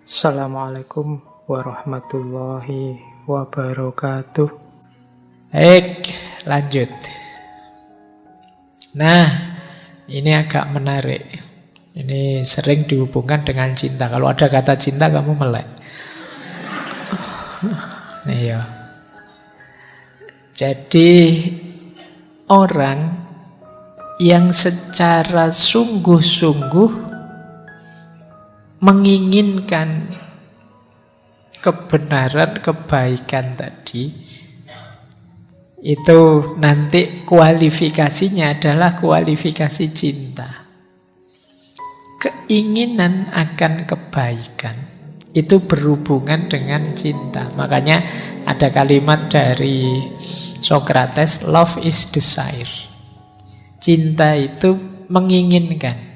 Assalamualaikum warahmatullahi wabarakatuh. Baik, lanjut. Nah, ini agak menarik. Ini sering dihubungkan dengan cinta. Kalau ada kata cinta, kamu melek. Iya. Jadi, orang yang secara sungguh-sungguh menginginkan kebenaran, kebaikan tadi, itu nanti kualifikasinya adalah kualifikasi cinta. Keinginan akan kebaikan itu berhubungan dengan cinta. Makanya ada kalimat dari Socrates, love is desire. Cinta itu menginginkan.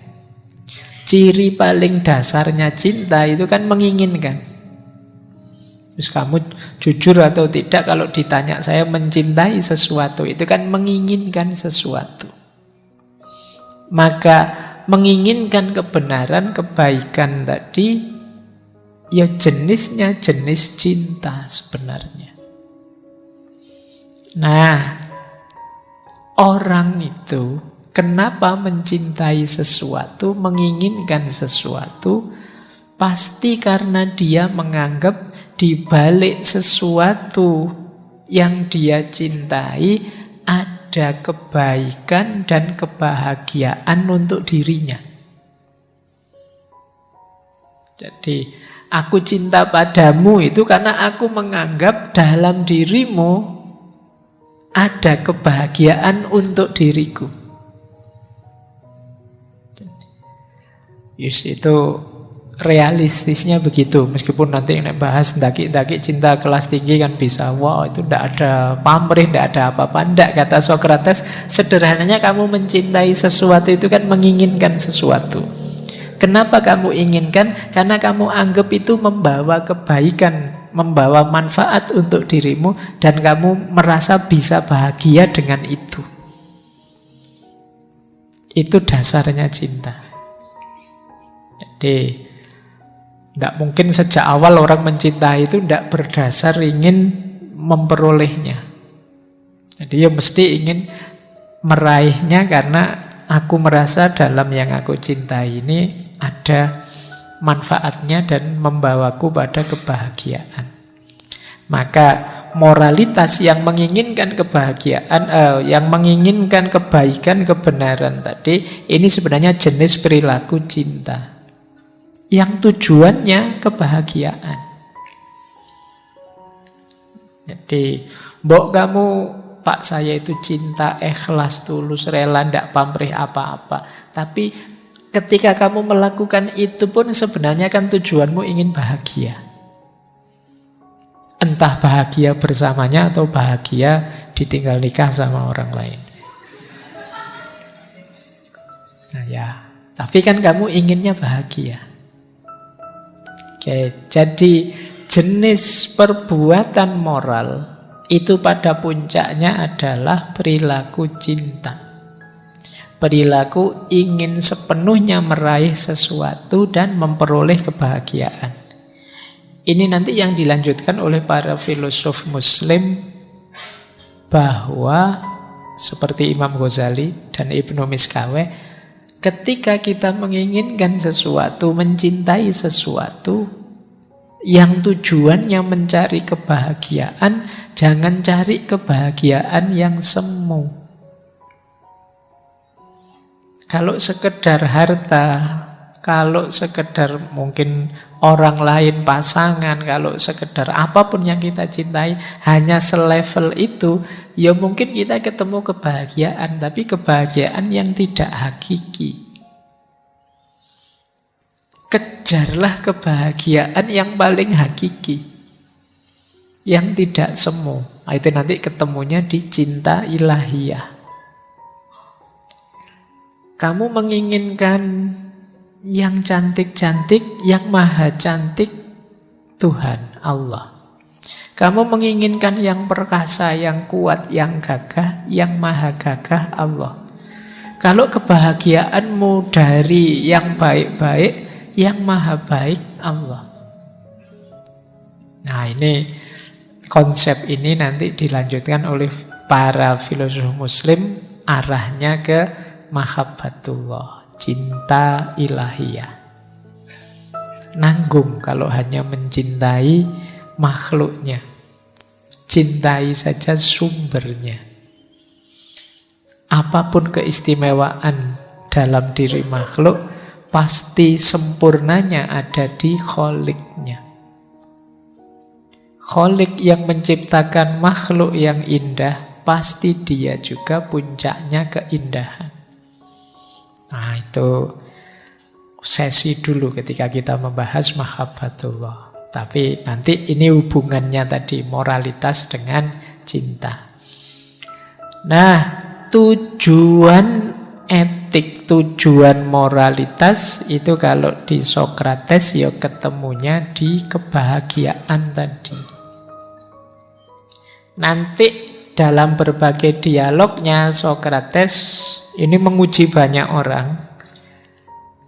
Ciri paling dasarnya cinta itu kan menginginkan. Terus kamu jujur atau tidak kalau ditanya saya mencintai sesuatu, itu kan menginginkan sesuatu. Maka menginginkan kebenaran, kebaikan tadi, ya jenisnya jenis cinta sebenarnya. Nah, orang itu kenapa mencintai sesuatu, menginginkan sesuatu? Pasti karena dia menganggap di balik sesuatu yang dia cintai ada kebaikan dan kebahagiaan untuk dirinya. Jadi, aku cinta padamu itu karena aku menganggap dalam dirimu ada kebahagiaan untuk diriku. Yes, itu realistisnya begitu. Meskipun nanti yang bahas daki-daki cinta kelas tinggi kan bisa, wow itu tidak ada pamrih, tidak ada apa-apa. Tidak, kata Socrates, sederhananya kamu mencintai sesuatu itu kan menginginkan sesuatu. Kenapa kamu inginkan? Karena kamu anggap itu membawa kebaikan, membawa manfaat untuk dirimu, dan kamu merasa bisa bahagia dengan itu. Itu dasarnya cinta. Jadi, tidak mungkin sejak awal orang mencintai itu tidak berdasar ingin memperolehnya. Jadi ya mesti ingin meraihnya karena aku merasa dalam yang aku cintai ini ada manfaatnya dan membawaku pada kebahagiaan. Maka moralitas yang menginginkan kebahagiaan, yang menginginkan kebaikan, kebenaran tadi, ini sebenarnya jenis perilaku cinta yang tujuannya kebahagiaan. Jadi, mbok kamu, Pak saya itu cinta, ikhlas, tulus, rela, ndak pamrih apa-apa. Tapi ketika kamu melakukan itu pun sebenarnya kan tujuanmu ingin bahagia. Entah bahagia bersamanya atau bahagia ditinggal nikah sama orang lain. Nah ya, tapi kan kamu inginnya bahagia. Oke, jadi jenis perbuatan moral itu pada puncaknya adalah perilaku cinta. Perilaku ingin sepenuhnya meraih sesuatu dan memperoleh kebahagiaan. Ini nanti yang dilanjutkan oleh para filosof Muslim bahwa seperti Imam Ghazali dan Ibnu Miskaweh, ketika kita menginginkan sesuatu, mencintai sesuatu yang tujuannya mencari kebahagiaan, jangan cari kebahagiaan yang semu. Kalau sekedar harta, kalau sekedar mungkin orang lain, pasangan, kalau sekedar apapun yang kita cintai, hanya selevel itu, ya mungkin kita ketemu kebahagiaan, tapi kebahagiaan yang tidak hakiki. Kejarlah kebahagiaan yang paling hakiki, yang tidak semu. Itu nanti ketemunya di cinta ilahiyah. Kamu menginginkan yang cantik-cantik, yang maha cantik, Tuhan, Allah. Kamu menginginkan yang perkasa, yang kuat, yang gagah, yang maha gagah, Allah. Kalau kebahagiaanmu dari yang baik-baik, yang maha baik, Allah. Nah, ini konsep ini nanti dilanjutkan oleh para filosof muslim, arahnya ke mahabbatullah, cinta ilahiyah. Nanggung kalau hanya mencintai makhluknya. Cintai saja sumbernya. Apapun keistimewaan dalam diri makhluk, pasti sempurnanya ada di kholiknya. Kholik yang menciptakan makhluk yang indah, pasti dia juga puncaknya keindahan. Nah, itu sesi dulu ketika kita membahas mahabbatullah. Tapi nanti ini hubungannya tadi, moralitas dengan cinta. Nah, tujuan etik, tujuan moralitas itu kalau di Sokrates ya ketemunya di kebahagiaan tadi. Nanti dalam berbagai dialognya Sokrates ini menguji banyak orang.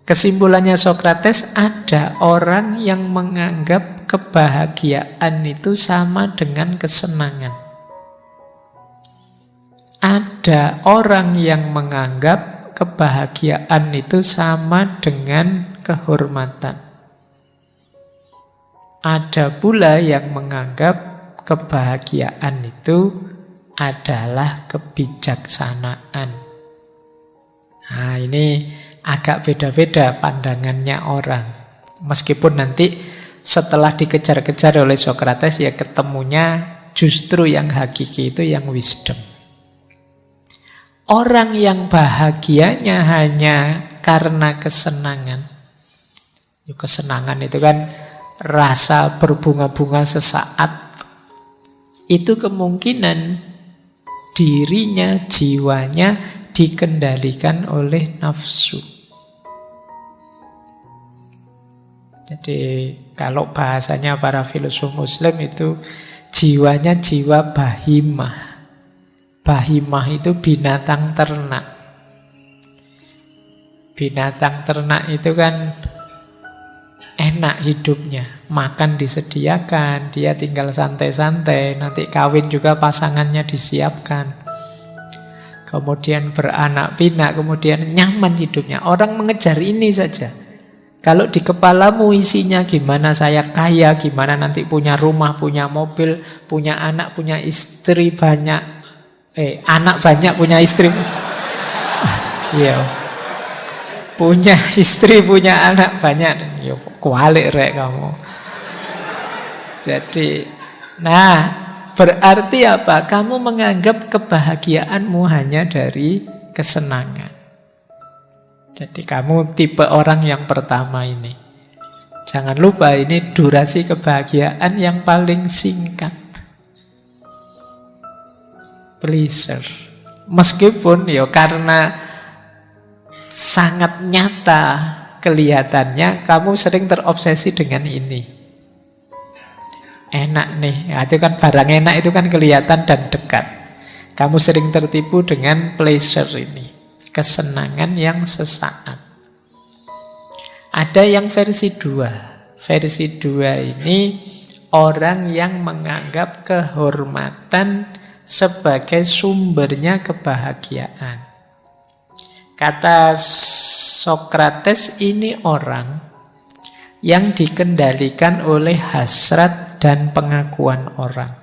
Kesimpulannya Sokrates, ada orang yang menganggap kebahagiaan itu sama dengan kesenangan. Ada orang yang menganggap kebahagiaan itu sama dengan kehormatan. Ada pula yang menganggap kebahagiaan itu adalah kebijaksanaan. Nah, ini agak beda-beda pandangannya orang. Meskipun nanti setelah dikejar-kejar oleh Sokrates, ya ketemunya justru yang hakiki itu yang wisdom. Orang yang bahagianya hanya karena kesenangan. Kesenangan itu kan rasa berbunga-bunga sesaat. Itu kemungkinan dirinya, jiwanya dikendalikan oleh nafsu. Jadi kalau bahasanya para filosof muslim itu jiwanya jiwa bahimah. Bahimah itu binatang ternak. Binatang ternak itu kan enak hidupnya. Makan disediakan, dia tinggal santai-santai. Nanti kawin juga pasangannya disiapkan. Kemudian beranak pinak, kemudian nyaman hidupnya. Orang mengejar ini saja. Kalau di kepalamu isinya gimana saya kaya, gimana nanti punya rumah, punya mobil, punya anak, punya istri banyak. Anak banyak, punya istri. Iya. Punya istri, punya anak banyak. Ya kualik rek kamu. Jadi, nah, berarti apa? Kamu menganggap kebahagiaanmu hanya dari kesenangan. Jadi kamu tipe orang yang pertama ini. Jangan lupa ini durasi kebahagiaan yang paling singkat. Pleasure. Meskipun ya karena sangat nyata kelihatannya, kamu sering terobsesi dengan ini. Enak nih, nah, itu kan barang enak itu kan kelihatan dan dekat. Kamu sering tertipu dengan pleasure ini, kesenangan yang sesaat. Ada yang versi 2. Versi 2 ini orang yang menganggap kehormatan sebagai sumbernya kebahagiaan. Kata Sokrates, ini orang yang dikendalikan oleh hasrat dan pengakuan orang.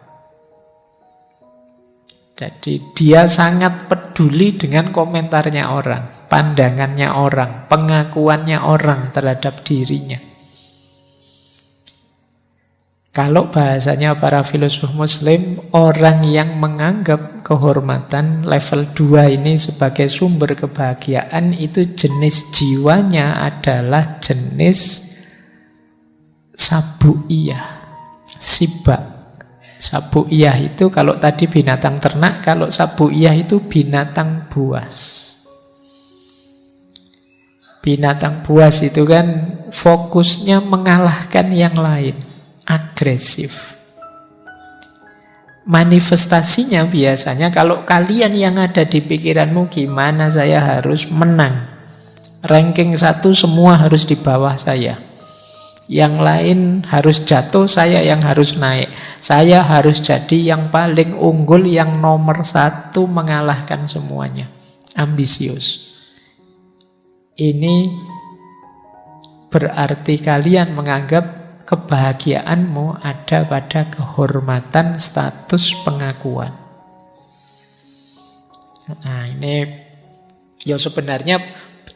Jadi dia sangat peduli dengan komentarnya orang, pandangannya orang, pengakuannya orang terhadap dirinya. Kalau bahasanya para filosof muslim, orang yang menganggap kehormatan level 2 ini sebagai sumber kebahagiaan, itu jenis jiwanya adalah jenis sabu'iyah, sibak. Sabu'iyah itu kalau tadi binatang ternak, kalau sabu'iyah itu binatang buas. Binatang buas itu kan fokusnya mengalahkan yang lain. Agresif. Manifestasinya biasanya kalau kalian yang ada di pikiranmu gimana saya harus menang, ranking 1 semua harus di bawah saya. Yang lain harus jatuh, saya yang harus naik. Saya harus jadi yang paling unggul, yang nomor satu, mengalahkan semuanya. Ambisius. Ini berarti kalian menganggap kebahagiaanmu ada pada kehormatan, status, pengakuan. Nah, ini ya sebenarnya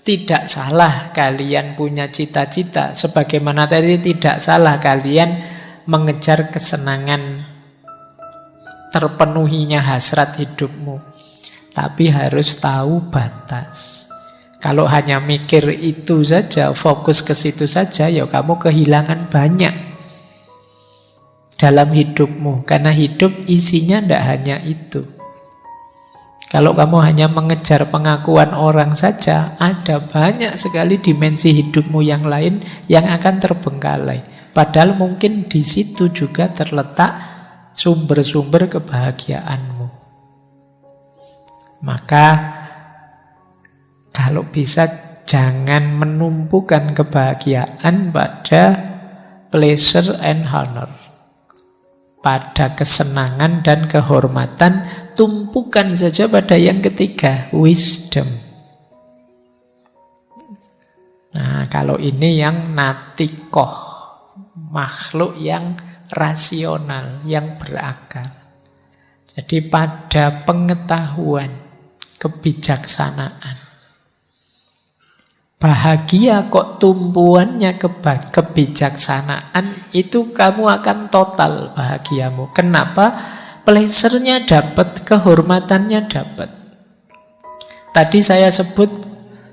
tidak salah kalian punya cita-cita. Sebagaimana tadi tidak salah kalian mengejar kesenangan, terpenuhinya hasrat hidupmu. Tapi harus tahu batas. Kalau hanya mikir itu saja, fokus ke situ saja, ya kamu kehilangan banyak dalam hidupmu. Karena hidup isinya tidak hanya itu. Kalau kamu hanya mengejar pengakuan orang saja, ada banyak sekali dimensi hidupmu yang lain yang akan terbengkalai. Padahal mungkin di situ juga terletak sumber-sumber kebahagiaanmu. Maka kalau bisa jangan menumpukan kebahagiaan pada pleasure and honor. Pada kesenangan dan kehormatan, tumpukan saja pada yang ketiga, wisdom. Nah, kalau ini yang natikoh, makhluk yang rasional, yang berakal. Jadi pada pengetahuan, kebijaksanaan. Bahagia kok tumpuannya kebijaksanaan, itu kamu akan total bahagiamu. Kenapa? Pleasure-nya dapat, kehormatannya dapat. Tadi saya sebut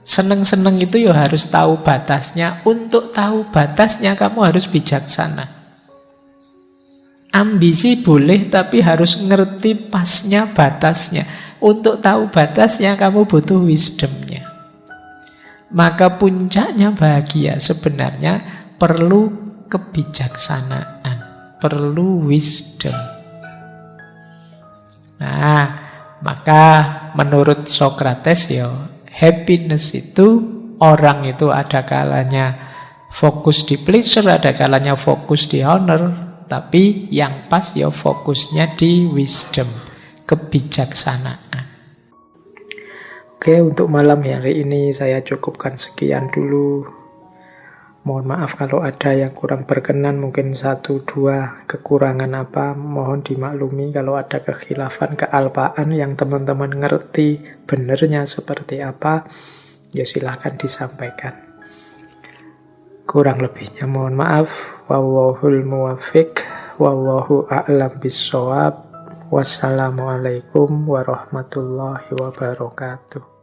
seneng-seneng itu ya harus tahu batasnya. Untuk tahu batasnya kamu harus bijaksana. Ambisi boleh, tapi harus ngerti pasnya, batasnya. Untuk tahu batasnya kamu butuh wisdomnya. Maka puncaknya bahagia sebenarnya perlu kebijaksanaan, perlu wisdom. Nah, maka menurut Socrates ya, happiness itu, orang itu ada kalanya fokus di pleasure, ada kalanya fokus di honor, tapi yang pas ya fokusnya di wisdom, kebijaksanaan. Oke, untuk malam hari ini saya cukupkan sekian dulu. Mohon maaf kalau ada yang kurang berkenan, mungkin 1-2 kekurangan apa, mohon dimaklumi. Kalau ada kekhilafan, kealpaan yang teman-teman ngerti benernya seperti apa, ya silahkan disampaikan. Kurang lebihnya mohon maaf. Wallahul muwaffiq, wallahu a'lam bissawab. Wassalamualaikum warahmatullahi wabarakatuh.